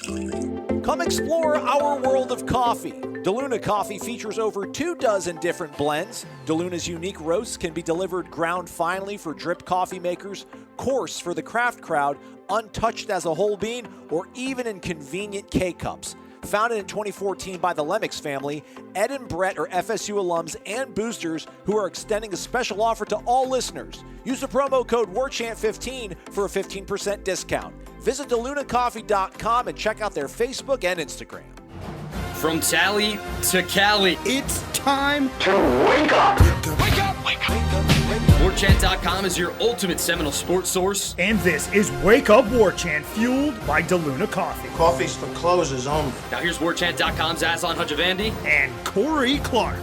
Come explore our world of coffee. DeLuna Coffee features over 24 different blends. DeLuna's unique roasts can be delivered ground finely for drip coffee makers, coarse for the craft crowd, untouched as a whole bean, or even in convenient K-Cups. Founded in 2014 by the Lemmix family, Ed and Brett are FSU alums and boosters who are extending a special offer to all listeners. Use the promo code WARCHANT15 for a 15% discount. Visit DeLunaCoffee.com and check out their Facebook and Instagram. From Tally to Cali, It's time to wake up. Wake up! Wake up! WarChant.com is your ultimate Seminole sports source. And this is Wake Up War Chant, fueled by DeLuna Coffee. Coffee's for closers only. Now here's WarChant.com's Aslan Hajavandi. And Corey Clark.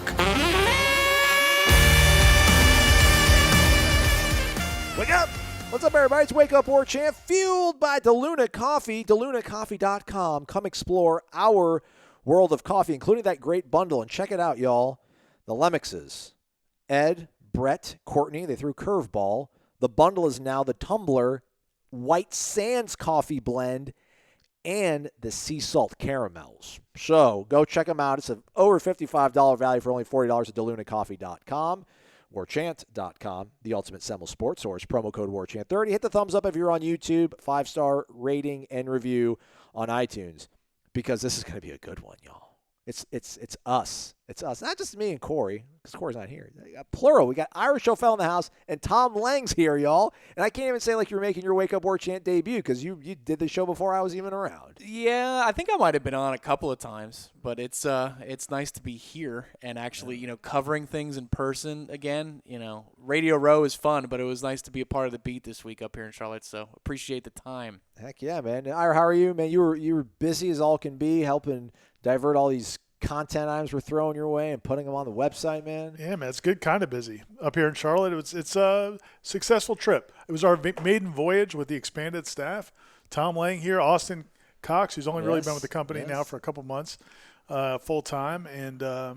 Wake up! What's up, everybody? It's Wake Up War Chant, fueled by DeLuna Coffee, DeLunaCoffee.com. Come explore our world of coffee, including that great bundle. And check it out, y'all. The Lemmixes. Ed, Brett, Courtney, they threw curveball. The bundle is now the Tumbler White Sands Coffee Blend and the Sea Salt Caramels. So go check them out. It's an over $55 value for only $40 at DeLunaCoffee.com. WarChant.com, the ultimate Seminole sports source. Promo code WarChant30. Hit the thumbs up if you're on YouTube. 5-star rating and review on iTunes, because this is going to be a good one, y'all. It's us. It's us. Not just me and Corey, because Corey's not here. Plural. We got Irish O'Fell in the house, and Tom Lang's here, y'all. And I can't even say like you're making your Wake Up War Chant debut, because you did the show before I was even around. Yeah, I think I might have been on a couple of times, but it's nice to be here and actually, covering things in person again. Radio Row is fun, but it was nice to be a part of the beat this week up here in Charlotte, so appreciate the time. Heck yeah, man. Ira, how are you, man? You were busy as all can be, helping divert all these content items we're throwing your way and putting them on the website, man. Yeah, man, it's good, kind of busy up here in Charlotte. It's a successful trip. It was our maiden voyage with the expanded staff. Tom Lang here, Austin Cox, who's only really been with the company now for a couple months, full time, and I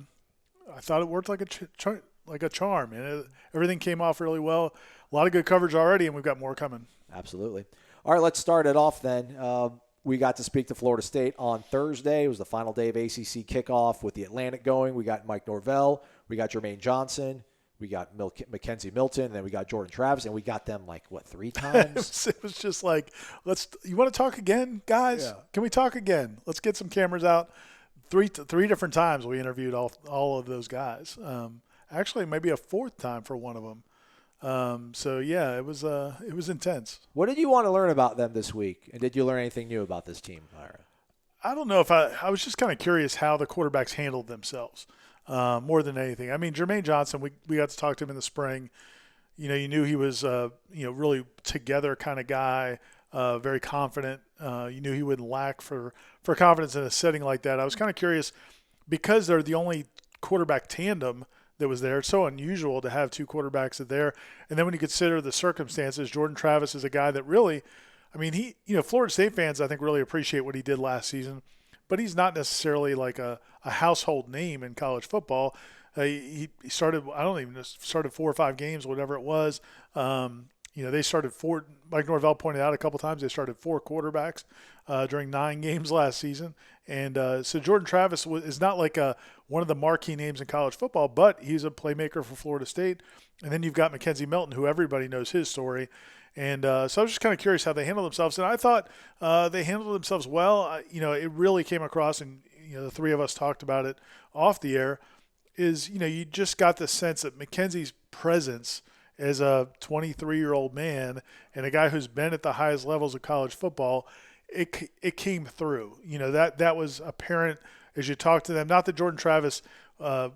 thought it worked like a charm. And everything came off really well. A lot of good coverage already, and we've got more coming. Absolutely. All right, let's start it off then. We got to speak to Florida State on Thursday. It was the final day of ACC kickoff with the Atlantic going. We got Mike Norvell. We got Jermaine Johnson. We got Mackenzie Milton. And then we got Jordan Travis. And we got them, 3 times? It was just like, you want to talk again, guys? Yeah. Can we talk again? Let's get some cameras out. Three different times we interviewed all of those guys. Actually, maybe a 4th time for one of them. So yeah, it was intense. What did you want to learn about them this week? And did you learn anything new about this team, Ira? I don't know if I was just kind of curious how the quarterbacks handled themselves more than anything. I mean, Jermaine Johnson, we got to talk to him in the spring. You knew he was really together kind of guy, very confident. You knew he wouldn't lack for confidence in a setting like that. I was kind of curious because they're the only quarterback tandem that was there. It's so unusual to have 2 quarterbacks there. And then when you consider the circumstances, Jordan Travis is a guy that really, Florida State fans, I think, really appreciate what he did last season, but he's not necessarily like a household name in college football. He started, started 4 or 5 games, whatever it was. They started 4, like Norvell pointed out a couple times, they started 4 quarterbacks during 9 games last season. And so Jordan Travis is not like one of the marquee names in college football, but he's a playmaker for Florida State. And then you've got Mackenzie Milton, who everybody knows his story. And so I was just kind of curious how they handled themselves. And I thought they handled themselves well. It really came across, and the 3 of us talked about it off the air, is, you just got the sense that Mackenzie's presence as a 23-year-old man and a guy who's been at the highest levels of college football, it came through. That was apparent as you talk to them. Not that Jordan Travis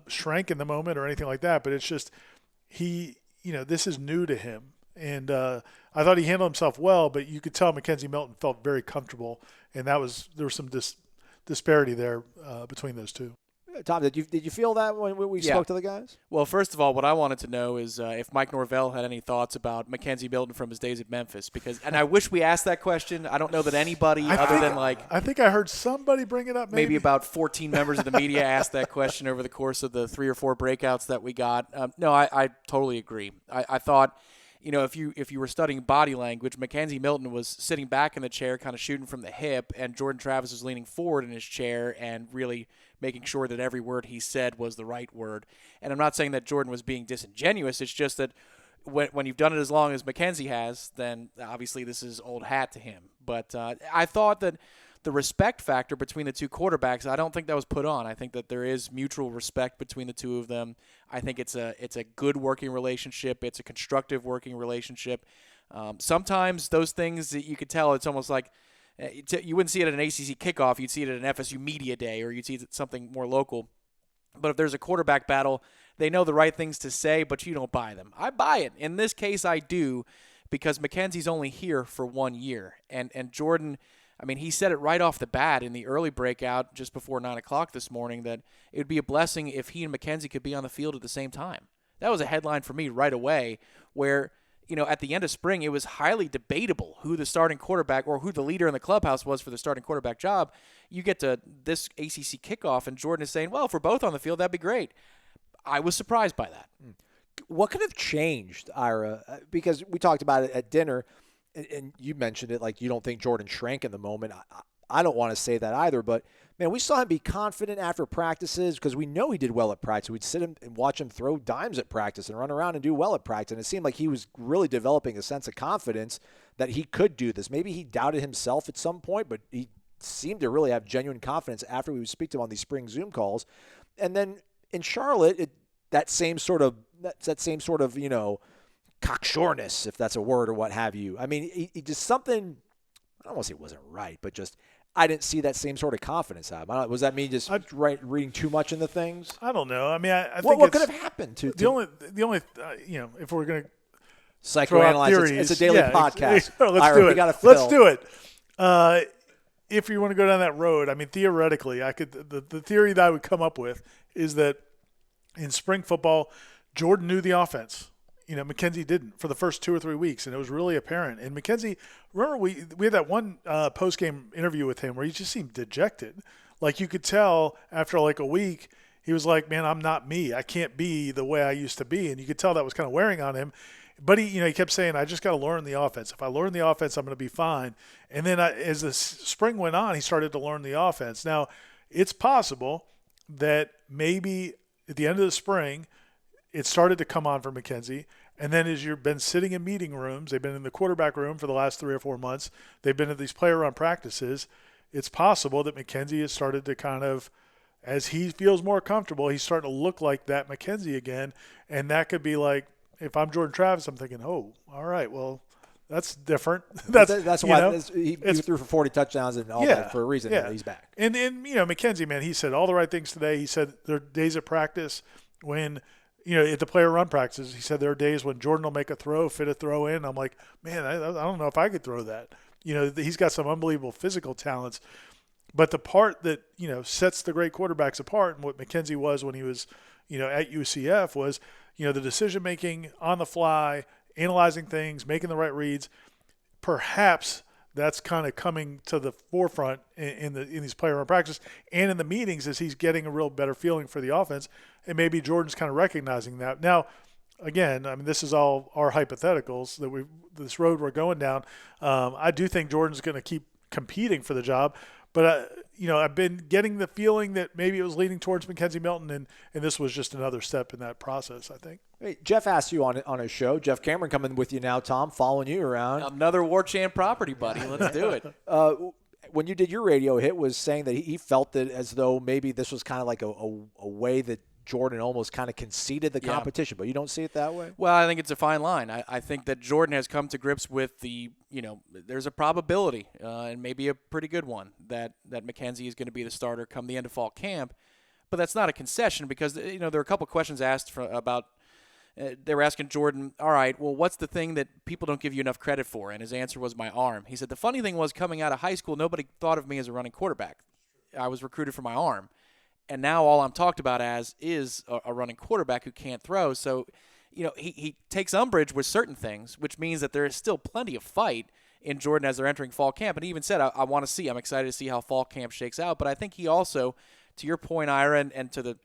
shrank in the moment or anything like that, but it's just this is new to him. And I thought he handled himself well, but you could tell Mackenzie Milton felt very comfortable, and there was some disparity there between those 2. Tom, did you feel that when we spoke to the guys? Well, first of all, what I wanted to know is if Mike Norvell had any thoughts about Mackenzie Milton from his days at Memphis, and I wish we asked that question. I don't know that anybody I think I heard somebody bring it up. Maybe about 14 members of the media asked that question over the course of the 3 or 4 breakouts that we got. No, I totally agree. I thought if you were studying body language, Mackenzie Milton was sitting back in the chair, kind of shooting from the hip, and Jordan Travis was leaning forward in his chair and really making sure that every word he said was the right word. And I'm not saying that Jordan was being disingenuous. It's just that when you've done it as long as Mackenzie has, then obviously this is old hat to him. But I thought that the respect factor between the two quarterbacks, I don't think that was put on. I think that there is mutual respect between the two of them. I think it's a good working relationship. It's a constructive working relationship. Sometimes those things that you could tell, it's almost like you wouldn't see it at an ACC kickoff. You'd see it at an FSU media day, or you'd see something more local. But if there's a quarterback battle, they know the right things to say, but you don't buy them. I buy it. In this case, I do, because Mackenzie's only here for 1 year. And Jordan, I mean, he said it right off the bat in the early breakout just before 9 o'clock this morning that it would be a blessing if he and Mackenzie could be on the field at the same time. That was a headline for me right away where, at the end of spring, it was highly debatable who the starting quarterback or who the leader in the clubhouse was for the starting quarterback job. You get to this ACC kickoff, and Jordan is saying, well, if we're both on the field, that'd be great. I was surprised by that. What could have changed, Ira? Because we talked about it at dinner, and you mentioned it, like you don't think Jordan shrank in the moment. I don't want to say that either, but, man, we saw him be confident after practices because we know he did well at practice. We'd sit him and watch him throw dimes at practice and run around and do well at practice, and it seemed like he was really developing a sense of confidence that he could do this. Maybe he doubted himself at some point, but he seemed to really have genuine confidence after we would speak to him on these spring Zoom calls. And then in Charlotte, that same sort of cocksureness, if that's a word or what have you. I mean, he just something, I don't want to say it wasn't right, but just I didn't see that same sort of confidence out of him. Was that me just reading too much into things? I don't know. I mean, I think what could have happened to the only if we're going to psychoanalyze, it's a daily podcast. Let's Ira, do it. Let's do it. If you want to go down that road, I mean, theoretically, the theory that I would come up with is that in spring football, Jordan knew the offense. Mackenzie didn't for the first 2 or 3 weeks, and it was really apparent. And Mackenzie, remember we had that one post-game interview with him where he just seemed dejected. Like you could tell after like a week, he was like, man, I'm not me. I can't be the way I used to be. And you could tell that was kind of wearing on him. But he kept saying, I just got to learn the offense. If I learn the offense, I'm going to be fine. And then as the spring went on, he started to learn the offense. Now, it's possible that maybe at the end of the spring, it started to come on for Mackenzie. And then as you've been sitting in meeting rooms, they've been in the quarterback room for the last 3 or 4 months, they've been at these player-run practices, it's possible that Mackenzie has started to kind of, as he feels more comfortable, he's starting to look like that Mackenzie again. And that could be like, if I'm Jordan Travis, I'm thinking, oh, all right, well, that's different. That's why he threw for 40 touchdowns and all that for a reason. Yeah. He's back. And Mackenzie, man, he said all the right things today. He said there are days at practice when, at the player run practices, he said there are days when Jordan will make a throw, fit a throw in. I'm like, man, I don't know if I could throw that. He's got some unbelievable physical talents. But the part that, sets the great quarterbacks apart and what Mackenzie was when he was, at UCF was, the decision-making on the fly, analyzing things, making the right reads. Perhaps that's kind of coming to the forefront in these player-run practices and in the meetings as he's getting a real better feeling for the offense. And maybe Jordan's kind of recognizing that. Now, again, I mean, this is all our hypotheticals that this road we're going down. I do think Jordan's going to keep competing for the job, but I've been getting the feeling that maybe it was leaning towards Mackenzie Milton, and this was just another step in that process, I think. Hey, Jeff asked you on his show. Jeff Cameron coming with you now, Tom, following you around. Another War Chant property, buddy. Let's do it. When you did your radio hit, was saying that he felt that as though maybe this was kind of like a way that Jordan almost kind of conceded the competition, but you don't see it that way? Well, I think it's a fine line. I think that Jordan has come to grips with there's a probability, and maybe a pretty good one, that Mackenzie is going to be the starter come the end of fall camp. But that's not a concession because, there are a couple questions asked about they were asking Jordan, all right, well, what's the thing that people don't give you enough credit for? And his answer was my arm. He said, the funny thing was coming out of high school, nobody thought of me as a running quarterback. I was recruited for my arm. And now all I'm talked about as is a running quarterback who can't throw. So, he takes umbrage with certain things, which means that there is still plenty of fight in Jordan as they're entering fall camp. And he even said, I want to see, I'm excited to see how fall camp shakes out. But I think he also, to your point, Ira, and to the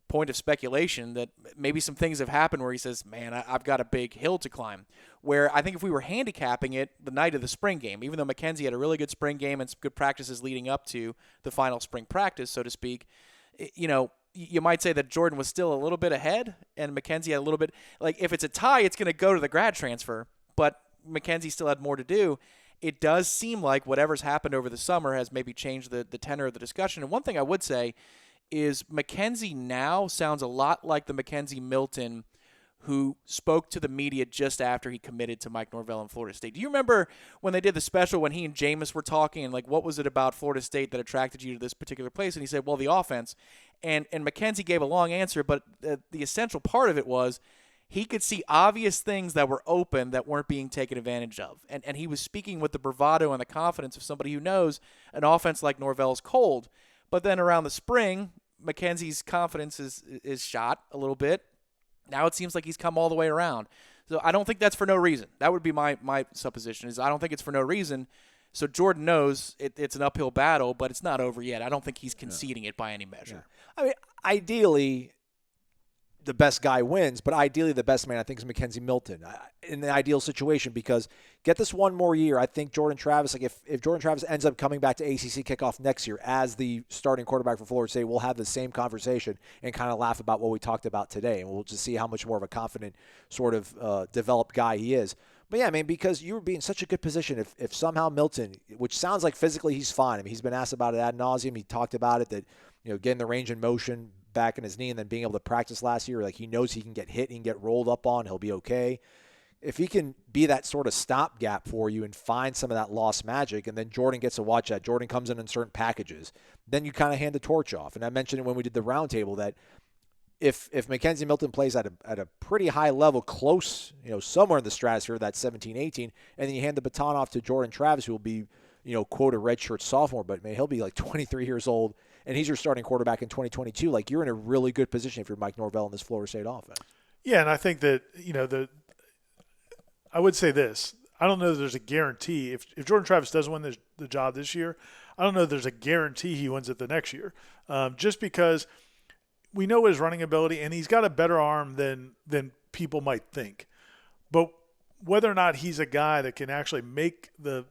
point of speculation that maybe some things have happened where he says, man, I've got a big hill to climb. Where I think if we were handicapping it the night of the spring game, even though McKenzie had a really good spring game and some good practices leading up to the final spring practice, so to speak, you might say that Jordan was still a little bit ahead and McKenzie had a little bit. Like, if it's a tie, it's going to go to the grad transfer, but McKenzie still had more to do. It does seem like whatever's happened over the summer has maybe changed the tenor of the discussion. And one thing I would say is McKenzie now sounds a lot like the McKenzie Milton who spoke to the media just after he committed to Mike Norvell in Florida State. Do you remember when they did the special when he and Jameis were talking and, like, what was it about Florida State that attracted you to this particular place? And he said, well, the offense. And McKenzie gave a long answer, but the essential part of it was he could see obvious things that were open that weren't being taken advantage of. And he was speaking with the bravado and the confidence of somebody who knows an offense like Norvell's cold. But then around the spring, McKenzie's confidence is shot a little bit. Now it seems like he's come all the way around. So I don't think that's for no reason. That would be my supposition, is I don't think it's for no reason. So Jordan knows it's an uphill battle, but it's not over yet. I don't think he's conceding it by any measure. I mean, ideally, the best guy wins, but ideally the best man, I think, is McKenzie Milton in the ideal situation, because get this one more year. I think Jordan Travis, like if Jordan Travis ends up coming back to ACC kickoff next year as the starting quarterback for Florida State, we'll have the same conversation and kind of laugh about what we talked about today, and we'll just see how much more of a confident sort of developed guy he is. But yeah, I mean, because you would be in such a good position if somehow Milton, which sounds like physically he's fine. I mean, he's been asked about it ad nauseum. He talked about it, that, getting the range and motion back in his knee and then being able to practice last year, like, he knows he can get hit, he can get rolled up on, he'll be okay. If he can be that sort of stopgap for you and find some of that lost magic, and then Jordan gets to watch that, Jordan comes in certain packages, then you kind of hand the torch off. And I mentioned it when we did the roundtable that if McKenzie Milton plays at a pretty high level, close, somewhere in the stratosphere, that 17-18, and then you hand the baton off to Jordan Travis, who will be, quote, a redshirt sophomore, but man, he'll be like 23 years old, and he's your starting quarterback in 2022. Like, you're in a really good position if you're Mike Norvell in this Florida State offense. Yeah, and I think that, I would say this. I don't know that there's a guarantee. If Jordan Travis does win the job this year, I don't know that there's a guarantee he wins it the next year. Just because we know his running ability, and he's got a better arm than people might think. But whether or not he's a guy that can actually make the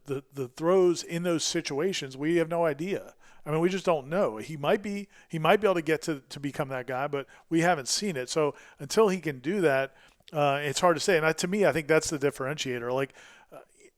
throws in those situations, we have no idea. I mean, we just don't know. He might be able to get to become that guy, but we haven't seen it. So until he can do that, it's hard to say. And to me, I think that's the differentiator. Like,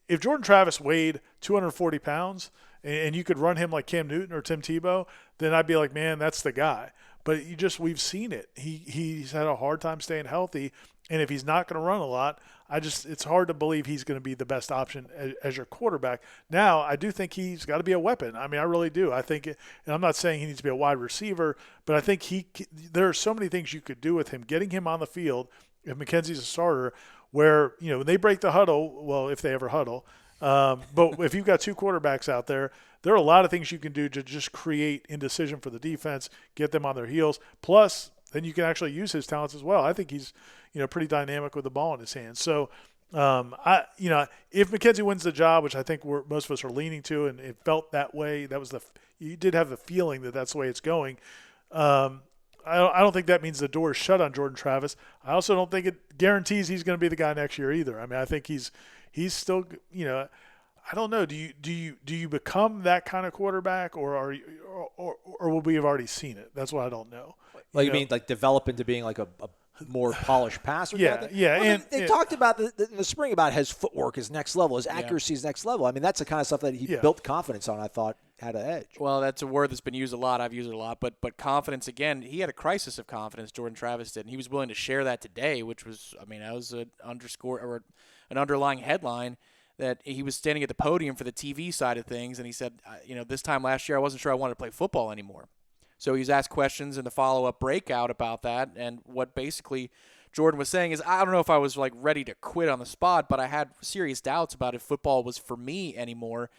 if Jordan Travis weighed 240 pounds and you could run him like Cam Newton or Tim Tebow, then I'd be like, man, that's the guy. But we've seen it. He's had a hard time staying healthy, and if he's not going to run a lot, it's hard to believe he's going to be the best option as your quarterback. Now, I do think he's got to be a weapon. I mean, I really do. I think, and I'm not saying he needs to be a wide receiver, but I think there are so many things you could do with him. Getting him on the field, if McKenzie's a starter, where, when they break the huddle, well, if they ever huddle, but if you've got two quarterbacks out there, there are a lot of things you can do to just create indecision for the defense, get them on their heels. Plus, then you can actually use his talents as well. I think he's, pretty dynamic with the ball in his hands. So, if McKenzie wins the job, which I think most of us are leaning to, and it felt that way, you did have the feeling that that's the way it's going. I don't think that means the door is shut on Jordan Travis. I also don't think it guarantees he's going to be the guy next year either. I mean, I think he's still, I don't know. Do you become that kind of quarterback, or will we have already seen it? That's what I don't know. Like, you mean like develop into being like a more polished passer? Yeah. Well, and they talked about in the spring about his footwork is next level, his accuracy is next level. I mean, that's the kind of stuff that he built confidence on. I thought had an edge. Well, that's a word that's been used a lot. I've used it a lot, but confidence, again, he had a crisis of confidence, Jordan Travis did, and he was willing to share that today, which was, that was an underscore or an underlying headline. That he was standing at the podium for the TV side of things, and he said, this time last year I wasn't sure I wanted to play football anymore. So he was asked questions in the follow-up breakout about that, and what basically Jordan was saying is, I don't know if I was like ready to quit on the spot, but I had serious doubts about if football was for me anymore,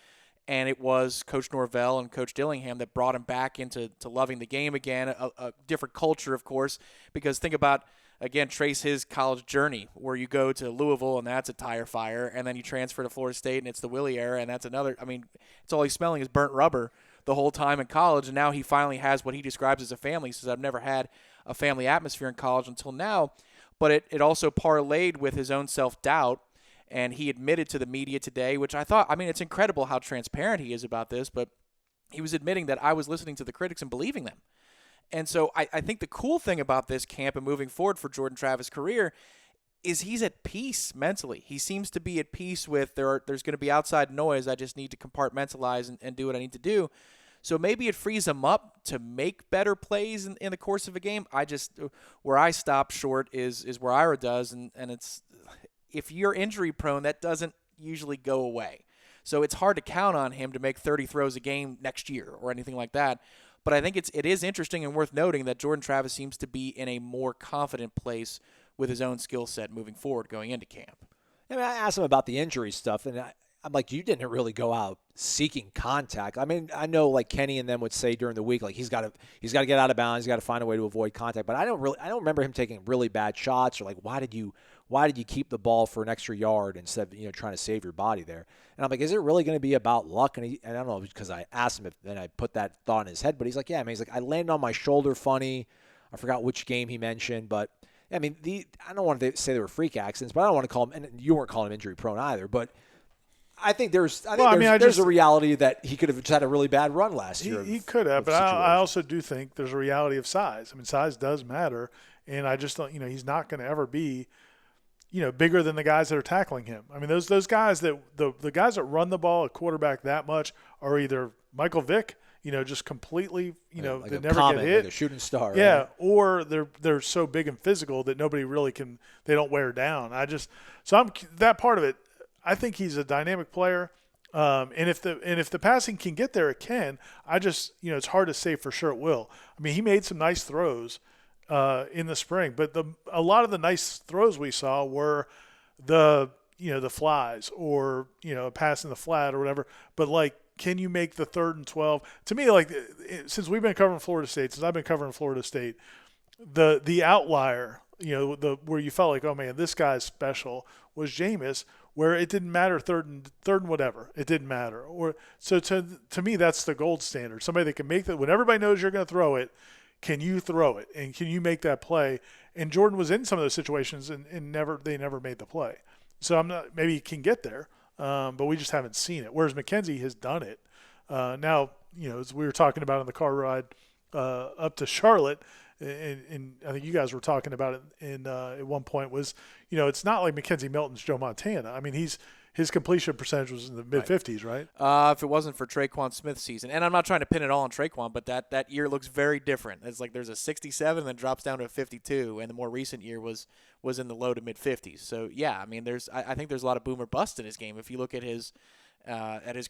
and it was Coach Norvell and Coach Dillingham that brought him back into loving the game again, a different culture, of course, because think about, again, trace his college journey where you go to Louisville and that's a tire fire, and then you transfer to Florida State and it's the Willie era, and that's another. I mean, it's all he's smelling is burnt rubber the whole time in college, and now he finally has what he describes as a family. He says, I've never had a family atmosphere in college until now. But it also parlayed with his own self-doubt, and he admitted to the media today, which I thought, I mean, it's incredible how transparent he is about this, but he was admitting that I was listening to the critics and believing them. And so I think the cool thing about this camp and moving forward for Jordan Travis' career is he's at peace mentally. He seems to be at peace with there's going to be outside noise. I just need to compartmentalize and do what I need to do. So maybe it frees him up to make better plays in the course of a game. Where I stop short is where Ira does, and it's if you're injury prone, that doesn't usually go away. So it's hard to count on him to make 30 throws a game next year or anything like that. But I think it is interesting and worth noting that Jordan Travis seems to be in a more confident place with his own skill set moving forward going into camp. I mean, I asked him about the injury stuff, and I'm like, you didn't really go out seeking contact. I mean, I know like Kenny and them would say during the week, like he's got to get out of bounds, he's got to find a way to avoid contact. But I don't remember him taking really bad shots or like why did you keep the ball for an extra yard instead of trying to save your body there? And I'm like, is it really going to be about luck? And I don't know, because I asked him if then I put that thought in his head, but he's like, yeah. I mean, he's like, I landed on my shoulder funny. I forgot which game he mentioned, but I mean, I don't want to say they were freak accidents, but I don't want to call them, and you weren't calling him injury prone either, but I think there's a reality that he could have just had a really bad run last year. He could have, but I also do think there's a reality of size. I mean, size does matter, and I just don't. He's not going to ever be, bigger than the guys that are tackling him. I mean, those guys that the guys that run the ball at quarterback that much are either Michael Vick, just completely, like they a never comet, get hit, like a shooting star. yeah, right? or they're so big and physical that nobody really can. They don't wear down. I'm that part of it. I think he's a dynamic player, and if the passing can get there, it can. It's hard to say for sure it will. I mean, he made some nice throws in the spring, but a lot of the nice throws we saw were the flies or a pass in the flat or whatever. But like, can you make the 3rd and 12? To me, like since we've been covering Florida State, since I've been covering Florida State, the outlier, where you felt like, oh man, this guy's special was Jameis. Where it didn't matter third and whatever, it didn't matter. Or so to me, that's the gold standard. Somebody that can make that when everybody knows you're going to throw it. Can you throw it and can you make that play? And Jordan was in some of those situations and they never made the play. So maybe he can get there, but we just haven't seen it. Whereas McKenzie has done it. Now as we were talking about on the car ride up to Charlotte. And I think you guys were talking about it at one point was, it's not like McKenzie Milton's Joe Montana. I mean, his completion percentage was in the mid-50s, right? If it wasn't for Traquan Smith's season. And I'm not trying to pin it all on Traquan, but that year looks very different. It's like there's a 67 and then drops down to a 52, and the more recent year was in the low to mid-50s. So, yeah, I mean, I think there's a lot of boom or bust in his game. If you look at his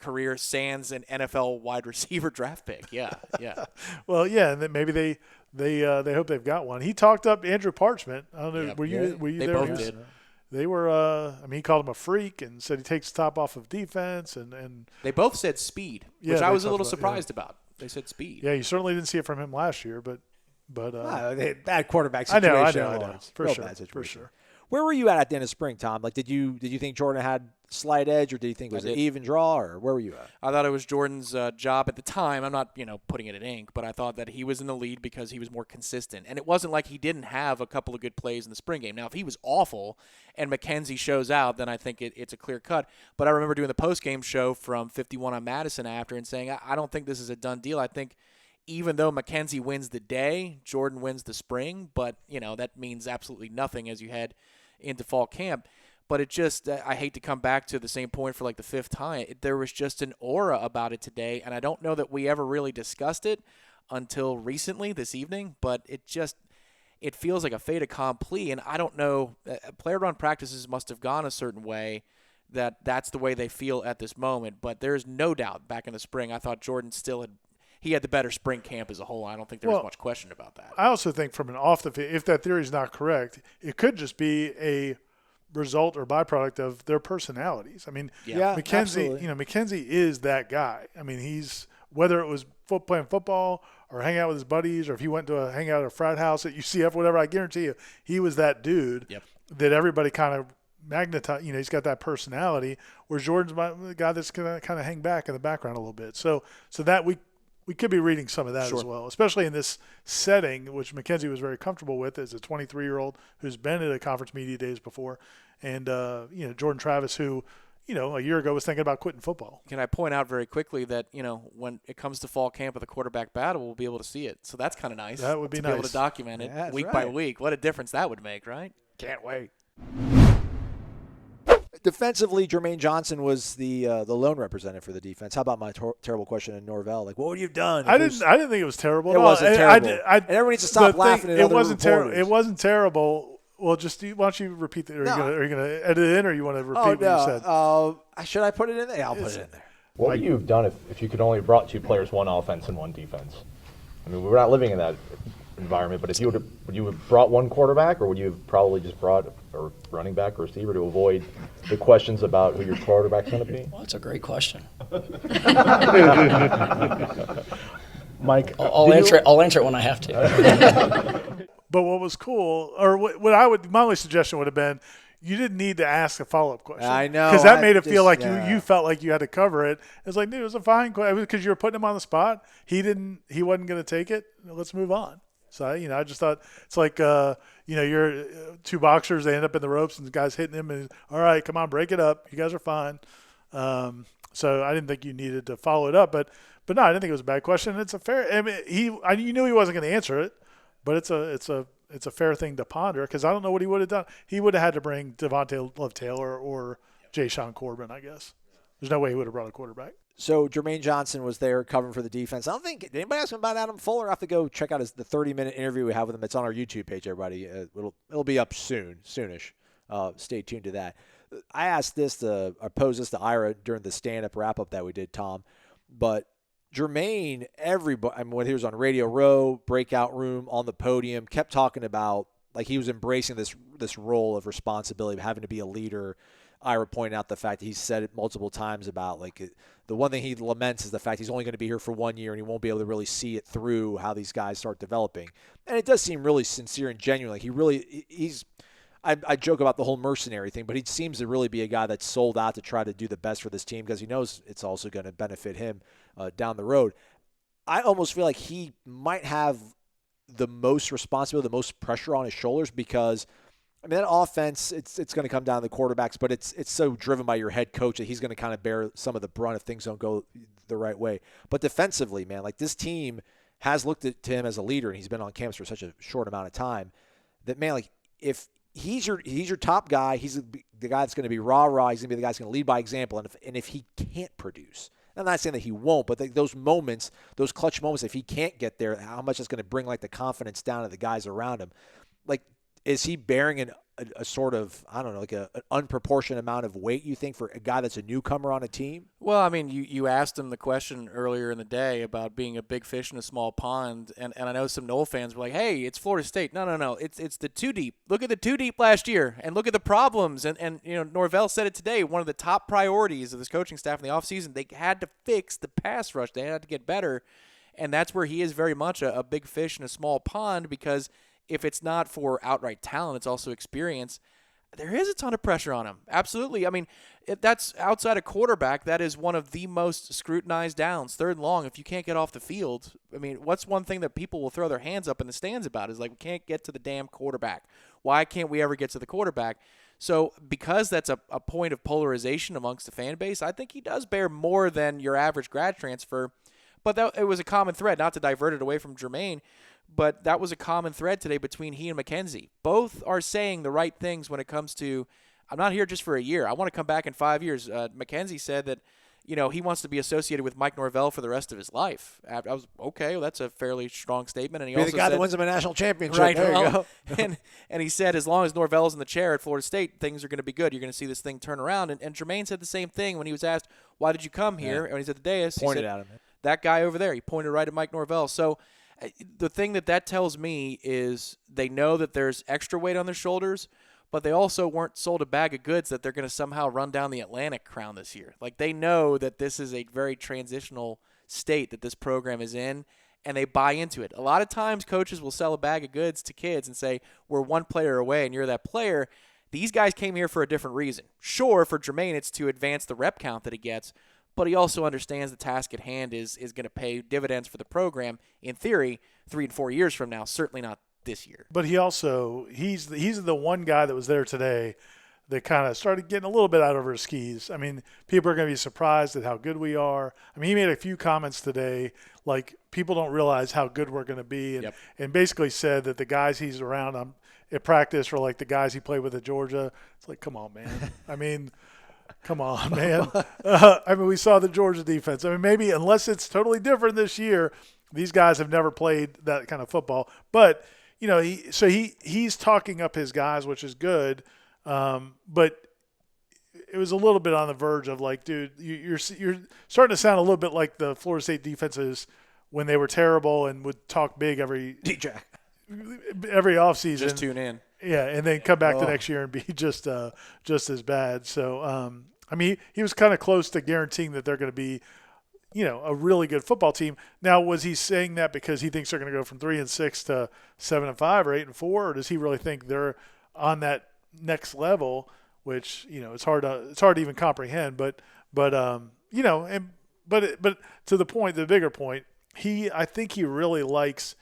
career sans an NFL wide receiver draft pick. Yeah. Well, yeah, and then maybe they hope they've got one. He talked up Andrew Parchment. I don't know. Yep. Were you They there? both did. They were. He called him a freak and said he takes the top off of defense. And they both said speed, which I was a little surprised about. They said speed. Yeah, you certainly didn't see it from him last year, but bad quarterback I situation. know, for sure. Where were you at the end of spring, Tom? Like, did you think Jordan had slight edge, or did you think it was an even draw, or where were you at? I thought it was Jordan's job at the time. I'm not, putting it in ink, but I thought that he was in the lead because he was more consistent. And it wasn't like he didn't have a couple of good plays in the spring game. Now, if he was awful and McKenzie shows out, then I think it's a clear cut. But I remember doing the post-game show from 51 on Madison after and saying, I don't think this is a done deal. I think even though McKenzie wins the day, Jordan wins the spring. But, that means absolutely nothing as you head into fall camp. But it just, I hate to come back to the same point for like the 5th time. There was just an aura about it today, and I don't know that we ever really discussed it until recently this evening, but it feels like a fait accompli, and I don't know, player-run practices must have gone a certain way that's the way they feel at this moment, but there's no doubt back in the spring, I thought Jordan he had the better spring camp as a whole. I don't think there was much question about that. I also think from an off the field, if that theory is not correct, it could just be a result or byproduct of their personalities. I mean, McKenzie is that guy. I mean, he's whether it was playing football or hang out with his buddies, or if he went to hang out at a frat house at UCF, whatever. I guarantee you, he was that dude that everybody kind of magnetize. He's got that personality. Where Jordan's the guy that's gonna kind of hang back in the background a little bit. So that we could be reading some of that as well, especially in this setting, which Mackenzie was very comfortable with as a 23-year-old who's been at a conference media days before, and Jordan Travis, who a year ago was thinking about quitting football. Can I point out very quickly that when it comes to fall camp of the quarterback battle, we'll be able to see it. So that's kind of nice. That would be to nice. be able to document it week by week. What a difference that would make, right? Can't wait. Defensively, Jermaine Johnson was the lone representative for the defense. How about my terrible question in Norvell? Like, what would you have done? I didn't think it was terrible. It wasn't terrible. And everyone needs to stop laughing at other reporters. It wasn't terrible. Well, why don't you repeat that? Are you going to edit it in, or you want to repeat what you said? Should I put it in there? Yeah, I'll put it in there. What would you have done if you could only brought two players, one offense and one defense? I mean, we're not living in that environment, but if would you have brought one quarterback, or would you have probably just brought a running back or receiver to avoid the questions about who your quarterback's going to be? Well, that's a great question. Mike, I'll answer it when I have to. But what was cool, or my only suggestion would have been, you didn't need to ask a follow-up question. I know. Because that made it feel like you felt like you had to cover it. It's like, dude, it was a fine question because you were putting him on the spot. He wasn't going to take it. Let's move on. So, I just thought it's like, you're two boxers. They end up in the ropes and the guy's hitting him. And all right, come on, break it up. You guys are fine. So I didn't think you needed to follow it up. But no, I didn't think it was a bad question. It's a fair. I mean, you knew he wasn't going to answer it, but it's a fair thing to ponder because I don't know what he would have done. He would have had to bring Devontae Love-Taylor or Jay Sean Corbin, I guess. There's no way he would have brought a quarterback. So Jermaine Johnson was there covering for the defense. I don't think – did anybody ask him about Adam Fuller? I have to go check out the 30-minute interview we have with him. It's on our YouTube page, everybody. It'll be up soonish. Stay tuned to that. I posed this to Ira during the stand-up wrap-up that we did, Tom. But Jermaine, when he was on Radio Row, Breakout Room, on the podium, kept talking about like he was embracing this role of responsibility of having to be a leader. Ira pointed out the fact that he said it multiple times about the one thing he laments is the fact he's only going to be here for 1 year and he won't be able to really see it through how these guys start developing. And it does seem really sincere and genuine. Like I joke about the whole mercenary thing, but he seems to really be a guy that's sold out to try to do the best for this team because he knows it's also going to benefit him down the road. I almost feel like he might have the most responsibility, the most pressure on his shoulders because – I mean, that offense, it's going to come down to the quarterbacks, but it's so driven by your head coach that he's going to kind of bear some of the brunt if things don't go the right way. But defensively, man, like this team has looked to him as a leader, and he's been on campus for such a short amount of time that, man, like if he's your top guy, he's the guy that's going to be rah-rah, he's going to be the guy that's going to lead by example. And if he can't produce, I'm not saying that he won't, but those moments, those clutch moments, if he can't get there, how much it's going to bring like the confidence down to the guys around him. Like, is he bearing a sort of, I don't know, like an unproportionate amount of weight, you think, for a guy that's a newcomer on a team? Well, I mean, you asked him the question earlier in the day about being a big fish in a small pond, and I know some Noel fans were like, hey, it's Florida State. No. It's the two deep. Look at the two deep last year, and look at the problems. And Norvell said it today, one of the top priorities of this coaching staff in the offseason, they had to fix the pass rush. They had to get better, and that's where he is very much a big fish in a small pond because – if it's not for outright talent, it's also experience. There is a ton of pressure on him. Absolutely. I mean, if that's outside a quarterback, that is one of the most scrutinized downs, third and long. If you can't get off the field, I mean, what's one thing that people will throw their hands up in the stands about is like, we can't get to the damn quarterback. Why can't we ever get to the quarterback? So because that's a point of polarization amongst the fan base, I think he does bear more than your average grad transfer. But it was a common thread, not to divert it away from Jermaine, but that was a common thread today between he and Mackenzie. Both are saying the right things when it comes to, I'm not here just for a year. I want to come back in 5 years. Mackenzie said that, he wants to be associated with Mike Norvell for the rest of his life. I was, okay, well, that's a fairly strong statement. And he also the guy said, that wins him a national championship. Right, there you go. and he said, as long as Norvell's in the chair at Florida State, things are going to be good. You're going to see this thing turn around. And Jermaine said the same thing when he was asked, why did you come here? And when he's at the dais, Pointed he said, at him. That guy over there, he pointed right at Mike Norvell. So the thing that tells me is they know that there's extra weight on their shoulders, but they also weren't sold a bag of goods that they're going to somehow run down the Atlantic crown this year. Like, they know that this is a very transitional state that this program is in, and they buy into it. A lot of times coaches will sell a bag of goods to kids and say, we're one player away and you're that player. These guys came here for a different reason. Sure, for Jermaine, it's to advance the rep count that he gets, but he also understands the task at hand is going to pay dividends for the program, in theory, 3 and 4 years from now, certainly not this year. But he also he's the one guy that was there today that kind of started getting a little bit out over his skis. I mean, people are going to be surprised at how good we are. I mean, he made a few comments today, like people don't realize how good we're going to be, and, and basically said that the guys he's around at practice are like the guys he played with at Georgia. It's like, come on, man. I mean, come on, man. I mean, we saw the Georgia defense. I mean, maybe unless it's totally different this year, these guys have never played that kind of football. But, you know, he's talking up his guys, which is good. But it was a little bit on the verge of like, dude, you're starting to sound a little bit like the Florida State defenses when they were terrible and would talk big every offseason. Just tune in. Yeah, and then come back the next year and be just as bad. So, I mean, he was kind of close to guaranteeing that they're going to be, you know, a really good football team. Now, was he saying that because he thinks they're going to go from 3-6 to 7-5 or 8-4, or does he really think they're on that next level? Which, you know, it's hard to even comprehend. But you know, but to the point, the bigger point, I think he really likes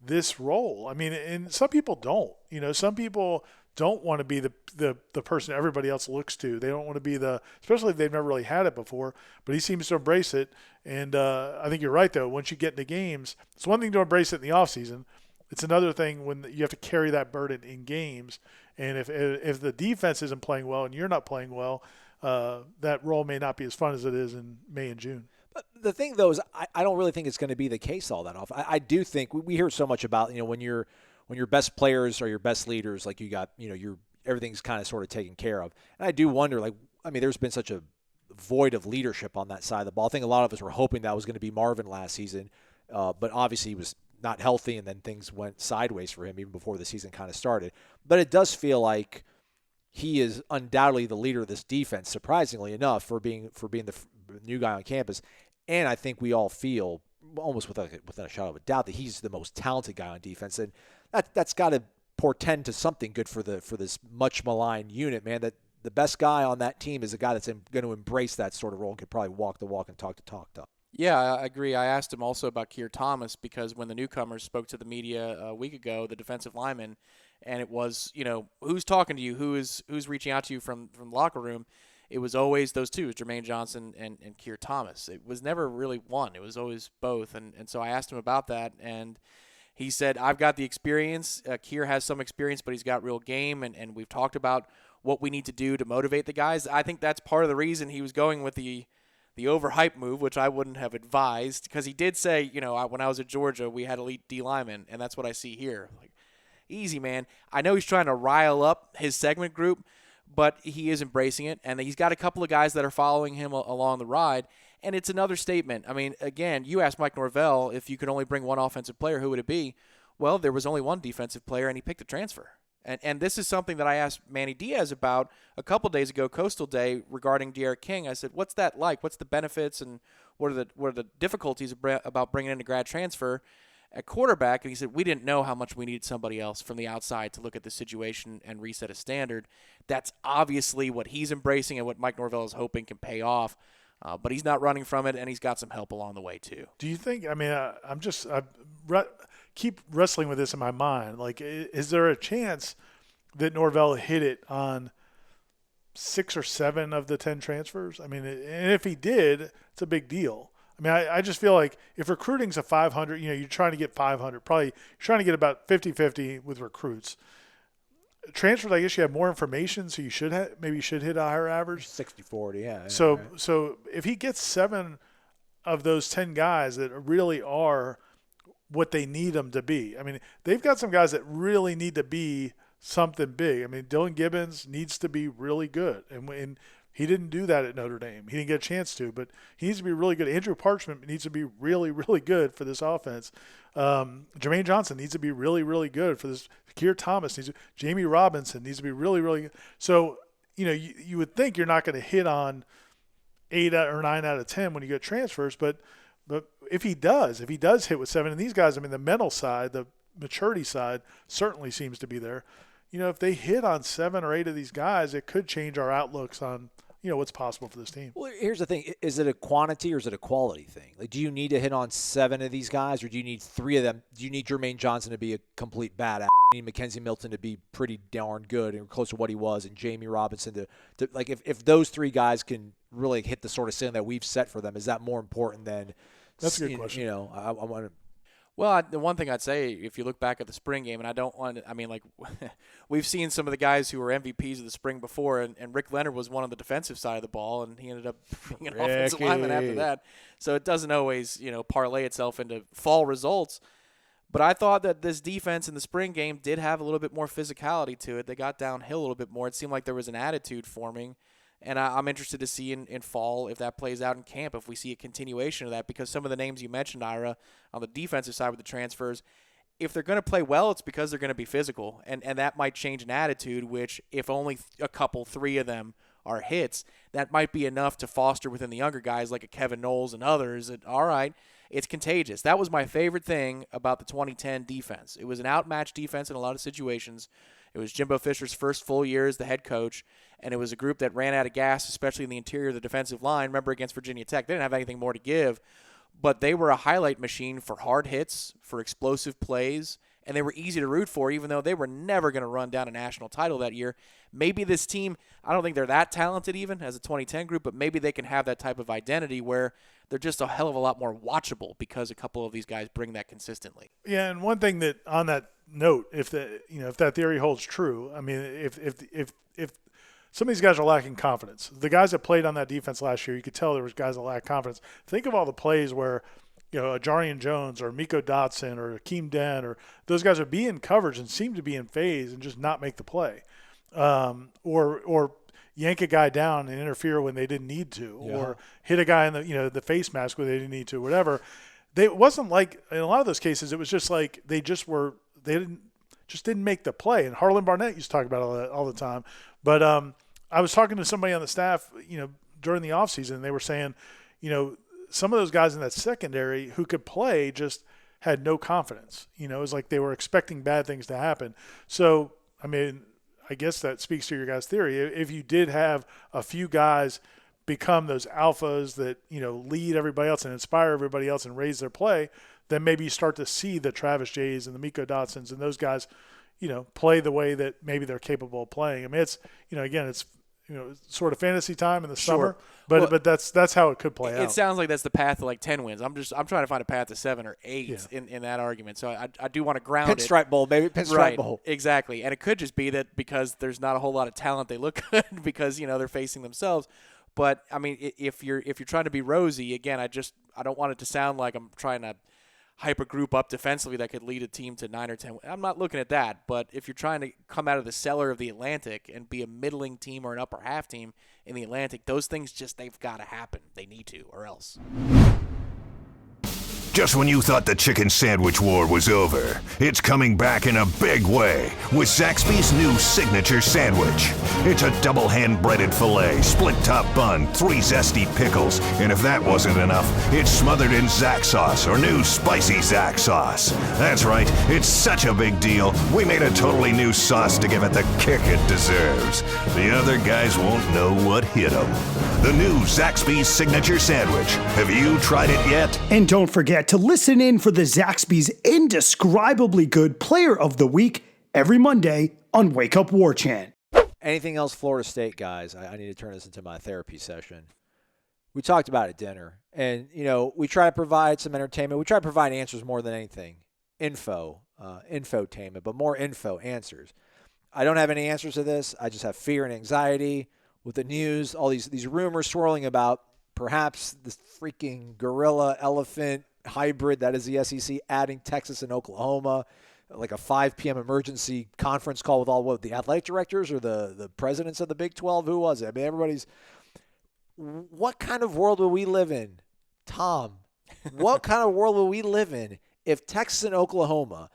this role. I mean, and some people don't. You know, some people don't want to be the person everybody else looks to. They don't want to be especially if they've never really had it before. But he seems to embrace it. And I think you're right, though. Once you get into games, it's one thing to embrace it in the offseason. It's another thing when you have to carry that burden in games. And if the defense isn't playing well and you're not playing well, that role may not be as fun as it is in May and June. But the thing, though, is I don't really think it's going to be the case all that often. I do think we hear so much about, you know, when your best players are your best leaders, like you got, you know, everything's kind of sort of taken care of. And I do wonder, like, I mean, there's been such a void of leadership on that side of the ball. I think a lot of us were hoping that was going to be Marvin last season, but obviously he was not healthy, and then things went sideways for him even before the season kind of started. But it does feel like he is undoubtedly the leader of this defense, surprisingly enough, for being the new guy on campus. And I think we all feel, almost without a shadow of a doubt, that he's the most talented guy on defense, and that's got to portend to something good for this much maligned unit, man. That the best guy on that team is a guy that's going to embrace that sort of role and could probably walk the walk and talk the talk. Yeah, I agree. I asked him also about Keir Thomas because when the newcomers spoke to the media a week ago, the defensive lineman, and it was, you know, who's talking to you, who's reaching out to you from the locker room, it was always those two, Jermaine Johnson and Keir Thomas. It was never really one. It was always both. And so I asked him about that, and he said, I've got the experience. Keir has some experience, but he's got real game, and we've talked about what we need to do to motivate the guys. I think that's part of the reason he was going with the overhype move, which I wouldn't have advised, because he did say, you know, when I was at Georgia, we had elite D linemen, and that's what I see here. Like, easy, man. I know he's trying to rile up his segment group, but he is embracing it, and he's got a couple of guys that are following him along the ride, and it's another statement. I mean, again, you asked Mike Norvell if you could only bring one offensive player, who would it be? Well, there was only one defensive player, and he picked a transfer. And this is something that I asked Manny Diaz about a couple days ago, Coastal Day, regarding D'Eriq King. I said, what's that like? What's the benefits and what are the difficulties about bringing in a grad transfer at quarterback? And he said, we didn't know how much we needed somebody else from the outside to look at the situation and reset a standard. That's obviously what he's embracing and what Mike Norvell is hoping can pay off. But he's not running from it, and he's got some help along the way too. Do you think, I mean, I keep wrestling with this in my mind. Like, is there a chance that Norvell hit it on 6 or 7 of the 10 transfers? I mean, and if he did, it's a big deal. I mean, I just feel like if recruiting's a 500, you know, you're trying to get 500, probably you're trying to get about 50-50 with recruits. Transfers, I guess you have more information, so you should hit a higher average. 60-40, yeah. So right. So if he gets 7 of those 10 guys that really are what they need them to be. I mean, they've got some guys that really need to be something big. I mean, Dylan Gibbons needs to be really good, and he didn't do that at Notre Dame. He didn't get a chance to, but he needs to be really good. Andrew Parchment needs to be really, really good for this offense. Jermaine Johnson needs to be really, really good for this. Keir Thomas Jamie Robinson needs to be really, really good. So, you know, you would think you're not going to hit on 8 or 9 out of 10 when you get transfers, but if he does hit with 7, and these guys, I mean, the mental side, the maturity side certainly seems to be there. You know, if they hit on 7 or 8 of these guys, it could change our outlooks on what's possible for this team. Well, here's the thing. Is it a quantity or is it a quality thing? Like, do you need to hit on 7 of these guys, or do you need 3 of them? Do you need Jermaine Johnson to be a complete badass? Do you need Mackenzie Milton to be pretty darn good and close to what he was, and Jamie Robinson to like, if those 3 guys can really hit the sort of ceiling that we've set for them, is that more important than – That's a good question. I want to – Well, the one thing I'd say, if you look back at the spring game, and I don't want to, we've seen some of the guys who were MVPs of the spring before, and Rick Leonard was one on the defensive side of the ball, and he ended up being an offensive lineman after that. So it doesn't always, parlay itself into fall results. But I thought that this defense in the spring game did have a little bit more physicality to it. They got downhill a little bit more. It seemed like there was an attitude forming. And I'm interested to see in fall if that plays out in camp, if we see a continuation of that, because some of the names you mentioned, Ira, on the defensive side with the transfers, if they're going to play well, it's because they're going to be physical. And that might change an attitude, which if only a couple, 3 of them are hits, that might be enough to foster within the younger guys like a Kevin Knowles and others that, all right, it's contagious. That was my favorite thing about the 2010 defense. It was an outmatched defense in a lot of situations. It was Jimbo Fisher's first full year as the head coach, and it was a group that ran out of gas, especially in the interior of the defensive line. Remember, against Virginia Tech, they didn't have anything more to give, but they were a highlight machine for hard hits, for explosive plays, and they were easy to root for, even though they were never going to run down a national title that year. Maybe this team, I don't think they're that talented even as a 2010 group, but maybe they can have that type of identity where they're just a hell of a lot more watchable because a couple of these guys bring that consistently. Yeah, and one thing that on that note, if that theory holds true, I mean, if some of these guys are lacking confidence, the guys that played on that defense last year, you could tell there was guys that lacked confidence. Think of all the plays where, Jarian Jones or Miko Dotson or Akeem Dent or those guys would be in coverage and seem to be in phase and just not make the play, or yank a guy down and interfere when they didn't need to, or hit a guy in the face mask when they didn't need to, whatever. It wasn't like in a lot of those cases. It was just like they didn't make the play. And Harlan Barnett used to talk about all the time. But I was talking to somebody on the staff, during the offseason, and they were saying, some of those guys in that secondary who could play just had no confidence. It was like they were expecting bad things to happen. So, I mean, I guess that speaks to your guys' theory. If you did have a few guys become those alphas that, lead everybody else and inspire everybody else and raise their play, then maybe you start to see the Travis Jays and the Miko Dotsons and those guys, play the way that maybe they're capable of playing. I mean, it's, again, it's, sort of fantasy time in the summer, but that's how it could play out. It sounds like that's the path to like 10 wins. I'm trying to find a path to 7 or 8 in that argument. So I do want to ground it. Pinstripe Bowl, baby. Pinstripe Bowl. Exactly. And it could just be that because there's not a whole lot of talent, they look good because, they're facing themselves. But I mean, if you're trying to be rosy, again, I don't want it to sound like I'm trying to hyper group up defensively that could lead a team to 9 or 10. I'm not looking at that. But if you're trying to come out of the cellar of the Atlantic and be a middling team or an upper half team in the Atlantic, those things they've got to happen. They need to, or else. Just when you thought the chicken sandwich war was over, it's coming back in a big way with Zaxby's new signature sandwich. It's a double hand-breaded filet, split-top bun, 3 zesty pickles, and if that wasn't enough, it's smothered in Zax sauce or new spicy Zax sauce. That's right, it's such a big deal, we made a totally new sauce to give it the kick it deserves. The other guys won't know what hit them. The new Zaxby's signature sandwich. Have you tried it yet? And don't forget to listen in for the Zaxby's indescribably good Player of the Week every Monday on Wake Up War Chant. Anything else Florida State, guys? I need to turn this into my therapy session. We talked about it at dinner, and, we try to provide some entertainment. We try to provide answers more than anything. Infotainment, but more info, answers. I don't have any answers to this. I just have fear and anxiety with the news, all these rumors swirling about perhaps this freaking gorilla elephant hybrid that is the SEC adding Texas and Oklahoma, like a 5 p.m. emergency conference call with the athletic directors or the presidents of the Big 12. Who was it? I mean, what kind of world will we live in, Tom? What kind of world will we live in if Texas and Oklahoma,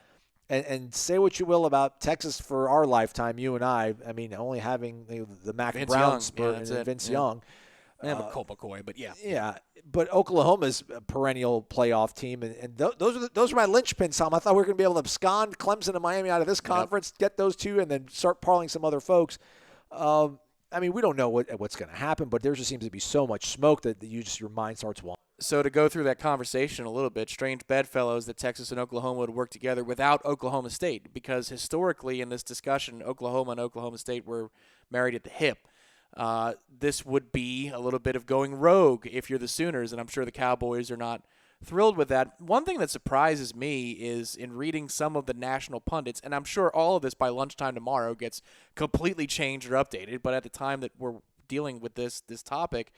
and say what you will about Texas for our lifetime, you and I mean, only having the Mac Vince Brown Young. spurt and Vince Young. They have a Colt McCoy, but yeah. Yeah, but Oklahoma's a perennial playoff team, and those are my linchpins, Tom. I thought we were going to be able to abscond Clemson and Miami out of this conference, get those two, and then start parlaying some other folks. I mean, we don't know what's going to happen, but there just seems to be so much smoke that your mind starts wandering. So to go through that conversation a little bit, strange bedfellows that Texas and Oklahoma would work together without Oklahoma State, because historically in this discussion, Oklahoma and Oklahoma State were married at the hip. This would be a little bit of going rogue if you're the Sooners, and I'm sure the Cowboys are not thrilled with that. One thing that surprises me is in reading some of the national pundits, and I'm sure all of this by lunchtime tomorrow gets completely changed or updated, but at the time that we're dealing with this topic,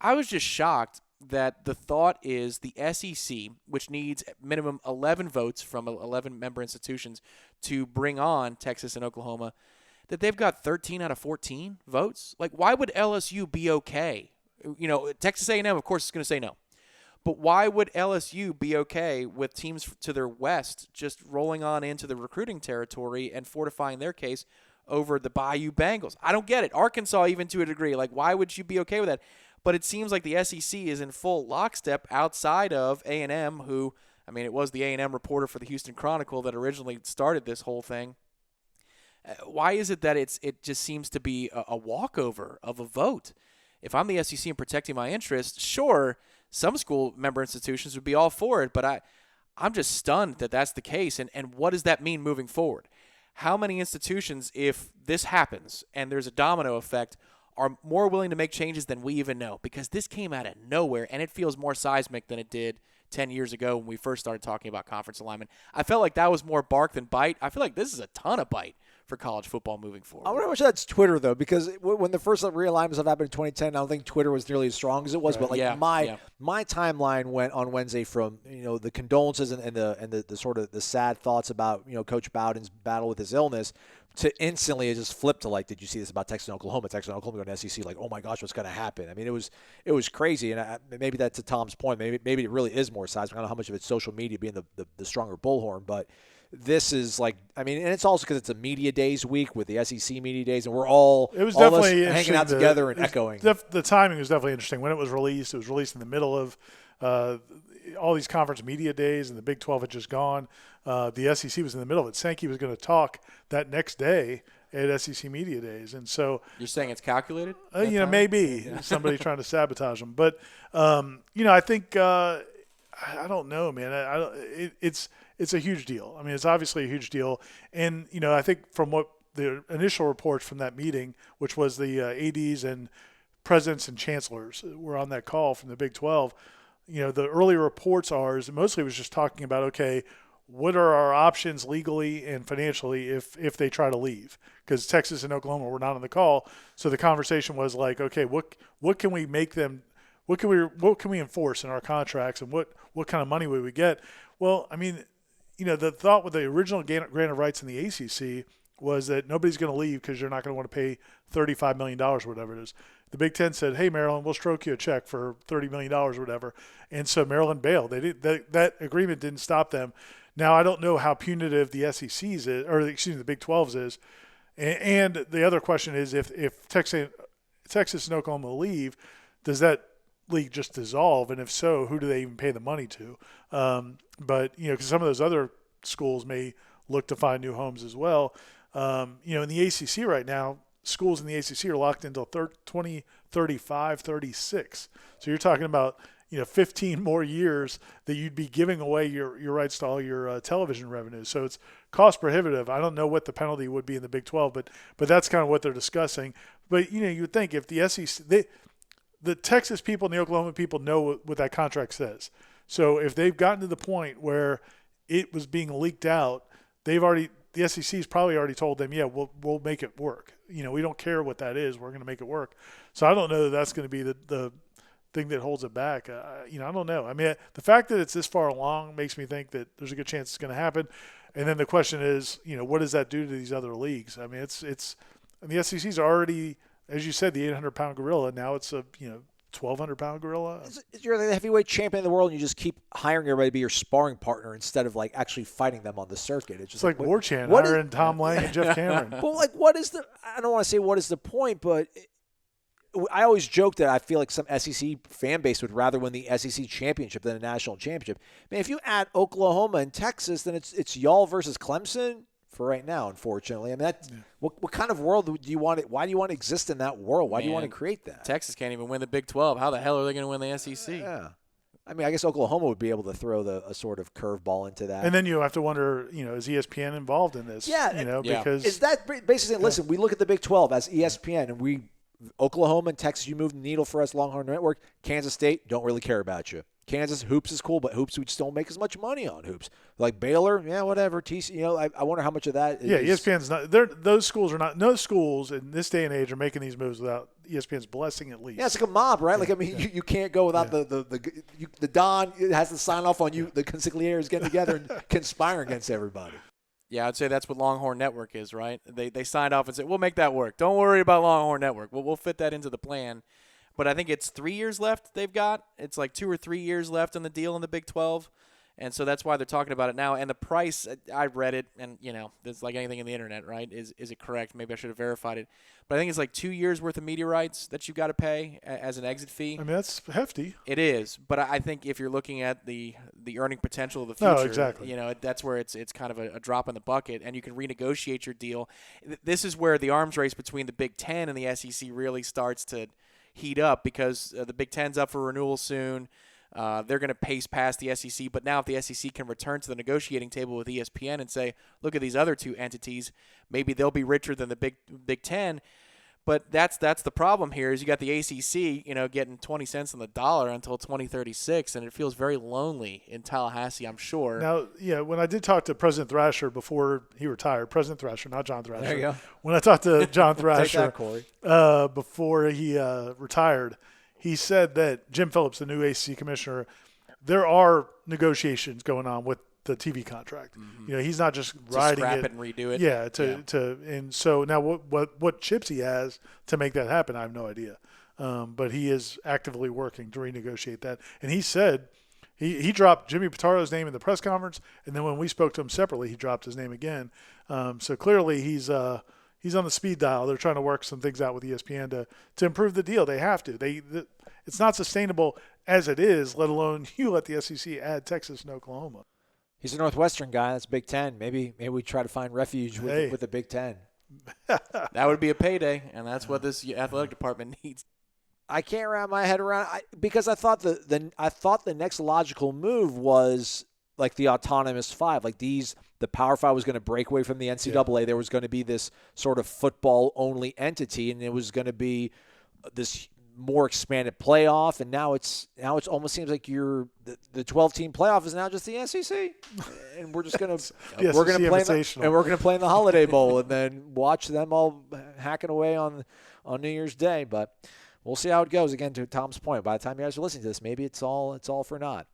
I was just shocked that the thought is the SEC, which needs minimum 11 votes from 11 member institutions to bring on Texas and Oklahoma, that they've got 13 out of 14 votes. Like, why would LSU be okay? You know, Texas A&M, of course, is going to say no. But why would LSU be okay with teams to their west just rolling on into the recruiting territory and fortifying their case over the Bayou Bengals? I don't get it. Arkansas, even to a degree. Like, why would you be okay with that? But it seems like the SEC is in full lockstep outside of A&M, who, I mean, it was the A&M reporter for the Houston Chronicle that originally started this whole thing. Why is it that it just seems to be a walkover of a vote? If I'm the SEC and protecting my interests, sure, some school member institutions would be all for it, but I'm just stunned that that's the case. And what does that mean moving forward? How many institutions, if this happens and there's a domino effect, are more willing to make changes than we even know? Because this came out of nowhere, and it feels more seismic than it did 10 years ago when we first started talking about conference alignment. I felt like that was more bark than bite. I feel like this is a ton of bite for college football moving forward. I wonder how much that's Twitter, though, because when the first realignments have happened in 2010, I don't think Twitter was nearly as strong as it was. Right. But my timeline went on Wednesday from the condolences and the sort of the sad thoughts about Coach Bowden's battle with his illness to instantly it just flipped to did you see this about Texas and Oklahoma? Texas and Oklahoma going to SEC, oh my gosh, what's going to happen? I mean, it was crazy, and maybe that's to Tom's point. Maybe it really is more seismic. I don't know how much of it's social media being the stronger bullhorn, but. This is and it's also because it's a media days week with the SEC media days, and we're all definitely hanging out together and echoing. The timing was definitely interesting. When it was released in the middle of all these conference media days, and the Big 12 had just gone. The SEC was in the middle of it. Sankey was going to talk that next day at SEC media days, and so you're saying it's calculated? Maybe somebody trying to sabotage them, but I think I don't know, man. It's a huge deal. I mean, it's obviously a huge deal. And, I think from what the initial reports from that meeting, which was the ADs and presidents and chancellors were on that call from the Big 12, the early reports mostly was just talking about, okay, what are our options legally and financially if they try to leave? Because Texas and Oklahoma were not on the call. So the conversation was like, okay, what can we make them – what can we enforce in our contracts, and what kind of money would we get? Well, I mean – the thought with the original grant of rights in the ACC was that nobody's going to leave because you're not going to want to pay $35 million or whatever it is. The Big Ten said, hey, Maryland, we'll stroke you a check for $30 million or whatever. And so Maryland bailed. That agreement didn't stop them. Now, I don't know how punitive the SEC's is, or the Big 12's is. And the other question is if Texas and Oklahoma leave, does that league just dissolve? And if so, who do they even pay the money to? But because some of those other schools may look to find new homes as well. In the ACC right now, schools in the ACC are locked until 2035, 36. So you're talking about 15 more years that you'd be giving away your rights to all your television revenue. So it's cost prohibitive. I don't know what the penalty would be in the Big 12, but that's kind of what they're discussing. But you would think if the SEC, the Texas people and the Oklahoma people know what that contract says. So if they've gotten to the point where it was being leaked out, the SEC's probably already told them, yeah, we'll make it work. We don't care what that is. We're going to make it work. So I don't know that that's going to be the thing that holds it back. I don't know. I mean, the fact that it's this far along makes me think that there's a good chance it's going to happen. And then the question is, what does that do to these other leagues? I mean, and the SEC's already, as you said, the 800-pound gorilla. Now it's a 1,200-pound gorilla. You're the heavyweight champion of the world, and you just keep hiring everybody to be your sparring partner instead of actually fighting them on the circuit. It's just like War Chant hiring Tom Lang and Jeff Cameron. But what is I don't want to say what is the point, but I always joke that I feel like some SEC fan base would rather win the SEC championship than a national championship. Man, if you add Oklahoma and Texas, then it's y'all versus Clemson for right now, unfortunately. I mean, what kind of world do you want? Why do you want to exist in that world? Why do you want to create that? Texas can't even win the Big 12. How the hell are they going to win the SEC? Yeah. I mean, I guess Oklahoma would be able to throw a sort of curveball into that. And then you have to wonder, is ESPN involved in this? Yeah. Because is that basically saying, listen, we look at the Big 12 as ESPN, and Oklahoma and Texas, you move the needle for us, Longhorn Network. Kansas State, don't really care about you. Kansas, hoops is cool, but hoops, we just don't make as much money on hoops. Like Baylor, yeah, whatever. TC, I wonder how much of that is. Yeah, ESPN's not. Those schools are not. No schools in this day and age are making these moves without ESPN's blessing at least. Yeah, it's like a mob, right? Like, I mean, you can't go without the Don has to sign off on you. The consigliere getting together and conspiring against everybody. Yeah, I'd say that's what Longhorn Network is, right? They signed off and said, we'll make that work. Don't worry about Longhorn Network. We'll fit that into the plan. But I think it's 3 years left they've got. It's like 2 or 3 years left on the deal in the Big 12. And so that's why they're talking about it now. And the price, I read it, and, it's like anything in the internet, right? Is it correct? Maybe I should have verified it. But I think it's like 2 years worth of media rights that you've got to pay as an exit fee. I mean, that's hefty. It is. But I think if you're looking at the earning potential of the future, exactly. That's where it's kind of a drop in the bucket, and you can renegotiate your deal. This is where the arms race between the Big Ten and the SEC really starts to heat up, because the Big Ten's up for renewal soon. They're going to pace past the SEC, but now if the SEC can return to the negotiating table with ESPN and say, look at these other two entities, maybe they'll be richer than the Big Ten. But that's the problem here is you got the ACC, getting 20 cents on the dollar until 2036, and it feels very lonely in Tallahassee, I'm sure. Now, yeah, when I did talk to President Thrasher before he retired, President Thrasher, not John Thrasher. There you go. When I talked to John Thrasher Take that, Corey. Before he retired, he said that Jim Phillips, the new ACC commissioner, there are negotiations going on with the TV contract. Mm-hmm. He's not just writing scrap it and redo it. Yeah, and so now what chips he has to make that happen, I have no idea. But he is actively working to renegotiate that. And he said he dropped Jimmy Pitaro's name in the press conference, and then when we spoke to him separately, he dropped his name again. So clearly he's on the speed dial. They're trying to work some things out with ESPN to improve the deal. They have to. It's not sustainable as it is, let alone you let the SEC add Texas and Oklahoma. He's a Northwestern guy. That's Big Ten. Maybe we try to find refuge with the Big Ten. That would be a payday, and that's what this athletic department needs. I can't wrap my head around because I thought the next logical move was like the autonomous five, like the Power Five was going to break away from the NCAA. Yeah. There was going to be this sort of football only entity, and it was going to be this more expanded playoff, and now it's almost seems like the 12-team playoff is now just the SEC, and we're just gonna we're gonna play in the Holiday Bowl and then watch them all hacking away on New Year's Day. But we'll see how it goes. Again, to Tom's point, by the time you guys are listening to this, maybe it's all for naught.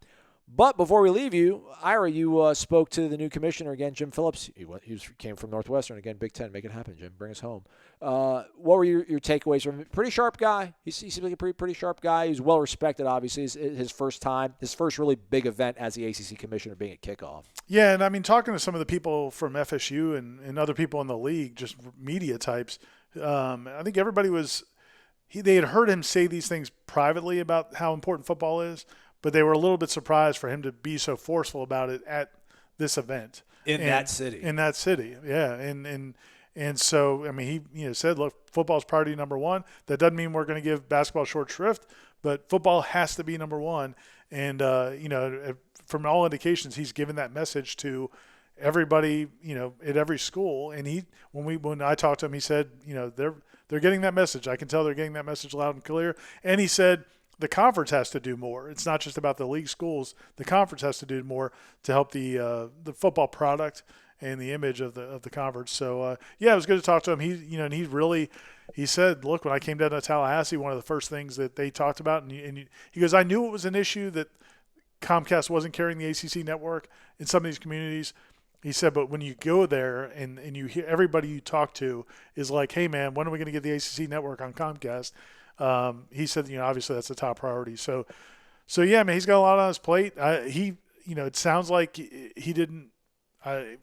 But before we leave you, Ira, you spoke to the new commissioner again, Jim Phillips. He came from Northwestern. Again, Big Ten. Make it happen, Jim. Bring us home. What were your takeaways from him? Pretty sharp guy. He seems like a pretty sharp guy. He's well-respected, obviously. His first really big event as the ACC commissioner being at kickoff. Yeah, and I mean, talking to some of the people from FSU and other people in the league, just media types, I think everybody they had heard him say these things privately about how important football is, but they were a little bit surprised for him to be so forceful about it at this event. In that city, yeah. And so, I mean, he said, look, football's priority number one. That doesn't mean we're going to give basketball short shrift, but football has to be number one. And, from all indications, he's given that message to everybody, at every school. And when I talked to him, he said, they're getting that message. I can tell they're getting that message loud and clear. And he said, the conference has to do more. It's not just about the league schools. The conference has to do more to help the football product and the image of the conference. So it was good to talk to him. He said, look, when I came down to Tallahassee, one of the first things that they talked about, and he goes, I knew it was an issue that Comcast wasn't carrying the ACC network in some of these communities. He said, but when you go there and you hear everybody you talk to is like, hey man, when are we going to get the ACC network on Comcast? He said, obviously that's the top priority. So yeah, man, he's got a lot on his plate. It sounds like he didn't,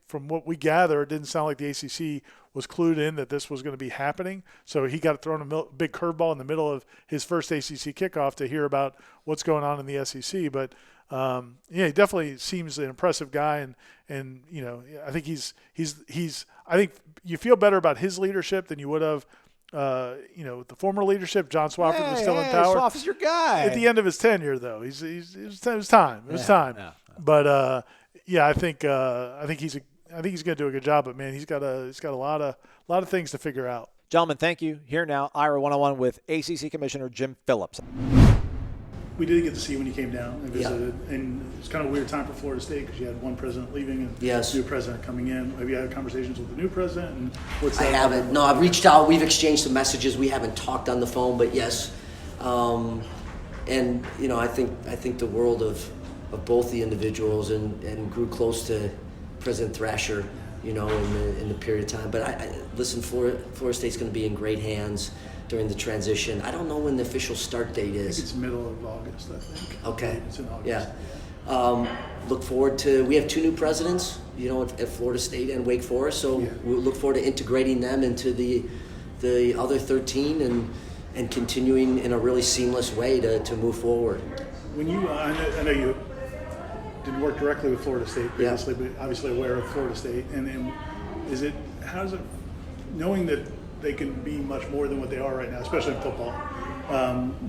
from what we gather, it didn't sound like the ACC was clued in that this was going to be happening. So he got thrown a big curveball in the middle of his first ACC kickoff to hear about what's going on in the SEC. But Yeah, he definitely seems an impressive guy, and you know, I think he's I think you feel better about his leadership than you would have, you know, the former leadership. John Swofford was still in power. Swofford's your guy. At the end of his tenure, though, it was time. It was time. Yeah. But yeah, I think he's going to do a good job. But man, he's got a lot of things to figure out. Gentlemen, thank you. Here now, Ira 101 with ACC Commissioner Jim Phillips. We did get to see you when you came down and visited, and it's kind of a weird time for Florida State because you had one president leaving and a new president coming in. Have you had conversations with the new president? And what's that? I haven't. No, I've reached out. We've exchanged some messages. We haven't talked on the phone, but yes. And you know, I think the world of both the individuals and grew close to President Thrasher, you know, in the period of time. But I listen, Florida State's going to be in great hands during the transition. I don't know when the official start date is. I think it's middle of August, I think. Okay. It's in August. Yeah. Look forward to, we have two new presidents, you know, at Florida State and Wake Forest, so we look forward to integrating them into the other 13 and continuing in a really seamless way to move forward. When you, I know you didn't work directly with Florida State previously, but obviously aware of Florida State, and how does it, knowing that they can be much more than what they are right now, especially in football.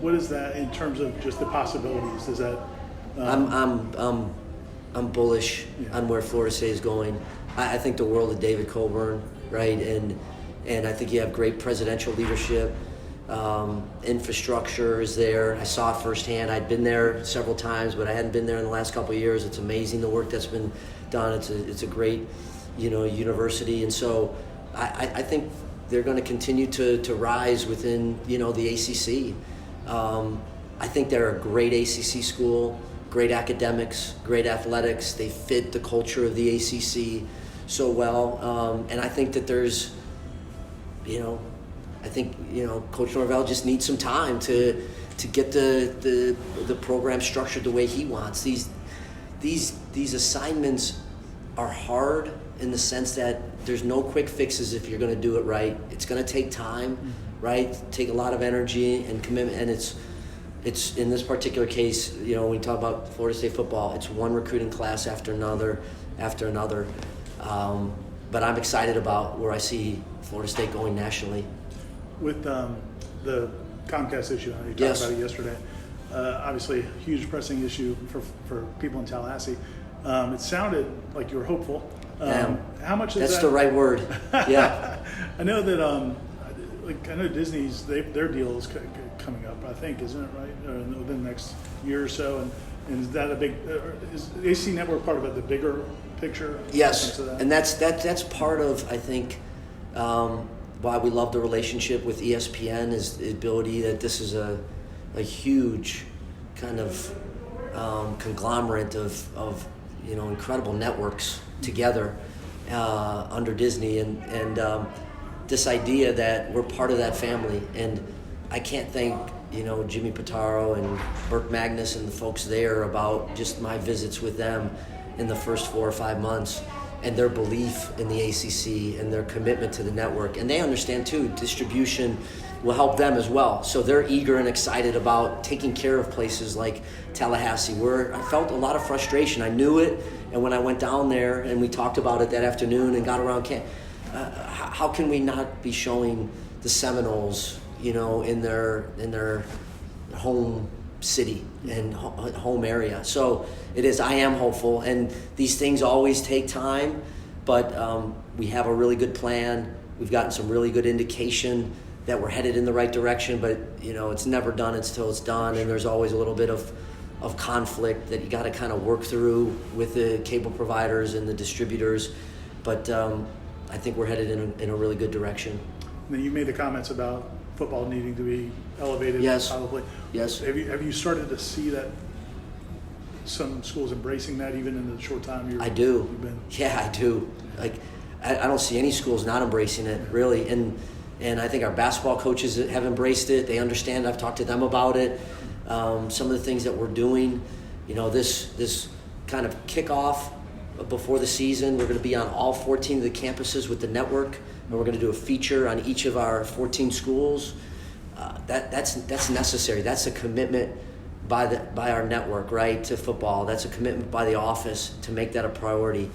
What is that in terms of just the possibilities? Is that? I'm bullish on where Florida State is going. I think the world of David Coburn, right, and I think you have great presidential leadership. Infrastructure is there. I saw it firsthand. I'd been there several times, but I hadn't been there in the last couple of years. It's amazing the work that's been done. It's a great, you know, university, and so I think they're going to continue to rise within, you know, the ACC. I think they're a great ACC school, great academics, great athletics. They fit the culture of the ACC so well, and I think that there's, you know, Coach Norvell just needs some time to get the program structured the way he wants. These assignments are hard in the sense that there's no quick fixes if you're going to do it right. It's going to take time, right? Take a lot of energy and commitment, and it's in this particular case, you know, when we talk about Florida State football, it's one recruiting class after another. But I'm excited about where I see Florida State going nationally. With the Comcast issue, you talked about it yesterday. Obviously, a huge pressing issue for people in Tallahassee. It sounded like you were hopeful. How much is That's that? the right word. Yeah. I know that. I know Disney's their deal is coming up. I think, isn't it right? Within the next year or so, and is that a big? Is the AC Network part of the bigger picture? Yes, and that's part of, I think, why we love the relationship with ESPN is the ability that this is a huge kind of conglomerate of you know, incredible networks together under Disney, and this idea that we're part of that family. And I can't thank, you know, Jimmy Pitaro and Burke Magnus and the folks there about just my visits with them in the first 4 or 5 months, and their belief in the ACC and their commitment to the network. And they understand too, distribution will help them as well. So they're eager and excited about taking care of places like Tallahassee, where I felt a lot of frustration. I knew it, and when I went down there and we talked about it that afternoon and got around camp, how can we not be showing the Seminoles, you know, in their home city and home area? So it is. I am hopeful, and these things always take time, but we have a really good plan. We've gotten some really good indication that we're headed in the right direction, but you know, it's never done until it's done, and there's always a little bit of conflict that you got to kind of work through with the cable providers and the distributors. But I think we're headed in a really good direction. And then you made the comments about football needing to be elevated. Yes. Probably. Yes. Have you started to see that some schools embracing that even in the short time you've been? Yeah, I do. Like, I don't see any schools not embracing it, really. And I think our basketball coaches have embraced it. They understand. I've talked to them about it. Some of the things that we're doing, you know, this kind of kickoff before the season, we're going to be on all 14 of the campuses with the network, and we're going to do a feature on each of our 14 schools. That's necessary. That's a commitment by our network, right, to football. That's a commitment by the office to make that a priority.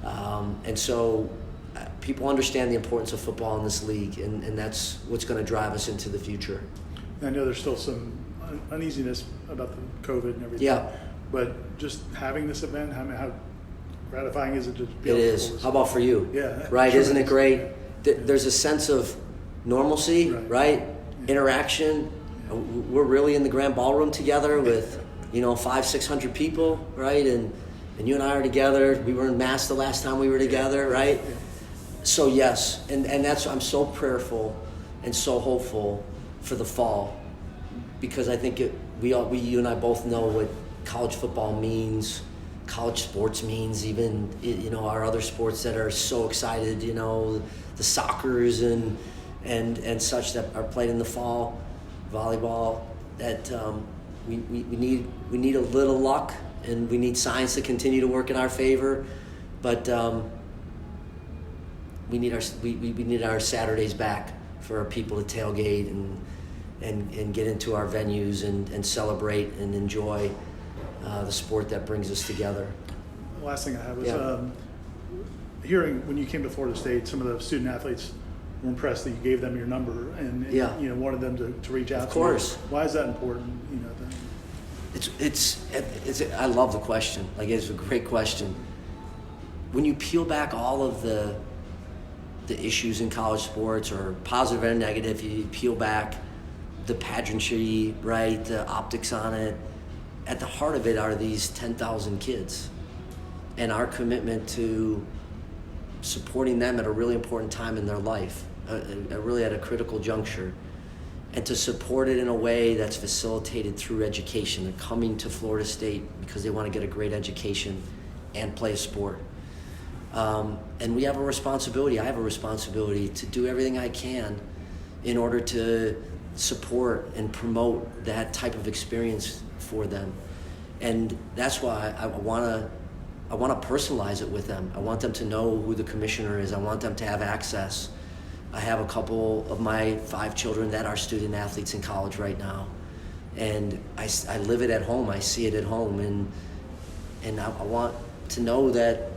And so people understand the importance of football in this league, and that's what's going to drive us into the future. I know there's still some uneasiness about the COVID and everything. Yeah. But just having this event, how gratifying is it to be It able to is. force How about for you? Yeah. Right? Sure Isn't it is. great? There's a sense of normalcy, right? Interaction. We're really in the grand ballroom together with, 500-600 people, right? And you and I are together. We were in Mass the last time we were together, right? So yes, and that's, I'm so prayerful and so hopeful for the fall, because I think you and I both know what college football means, college sports means, even our other sports that are so excited, the soccers and such that are played in the fall, volleyball. That we need a little luck, and we need science to continue to work in our favor, but we need our Saturdays back for our people to tailgate and get into our venues and celebrate and enjoy the sport that brings us together. The last thing I have is hearing when you came to Florida State, some of the student athletes were impressed that you gave them your number and wanted them to reach out. Of course. To you. Why is that important? It's I love the question. Like, it's a great question. When you peel back all of the issues in college sports, or positive and negative, you peel back the pageantry, right, the optics on it. At the heart of it are these 10,000 kids, and our commitment to supporting them at a really important time in their life, really at a critical juncture, and to support it in a way that's facilitated through education. They're coming to Florida State because they want to get a great education and play a sport. And we have a responsibility, I have a responsibility to do everything I can in order to support and promote that type of experience for them. And that's why I want to personalize it with them. I want them to know who the commissioner is. I want them to have access. I have a couple of my 5 children that are student athletes in college right now, and I live it at home. I see it at home, and I want to know that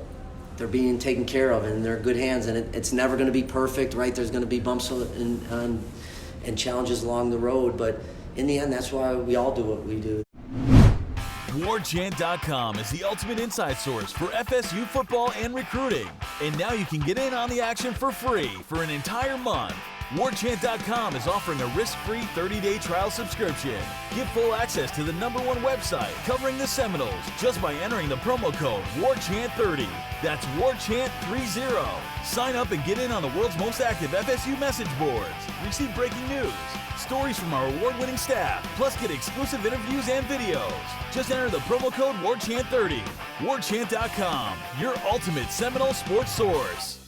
they're being taken care of and they're in good hands. And it's never going to be perfect, right? There's going to be bumps and challenges along the road, but in the end, that's why we all do what we do. WarChant.com is the ultimate inside source for FSU football and recruiting. And now you can get in on the action for free for an entire month. WarChant.com is offering a risk-free 30-day trial subscription. Get full access to the #1 website covering the Seminoles just by entering the promo code WarChant30. That's WarChant30. Sign up and get in on the world's most active FSU message boards. Receive breaking news, stories from our award-winning staff, plus get exclusive interviews and videos. Just enter the promo code WarChant30. WarChant.com, your ultimate Seminole sports source.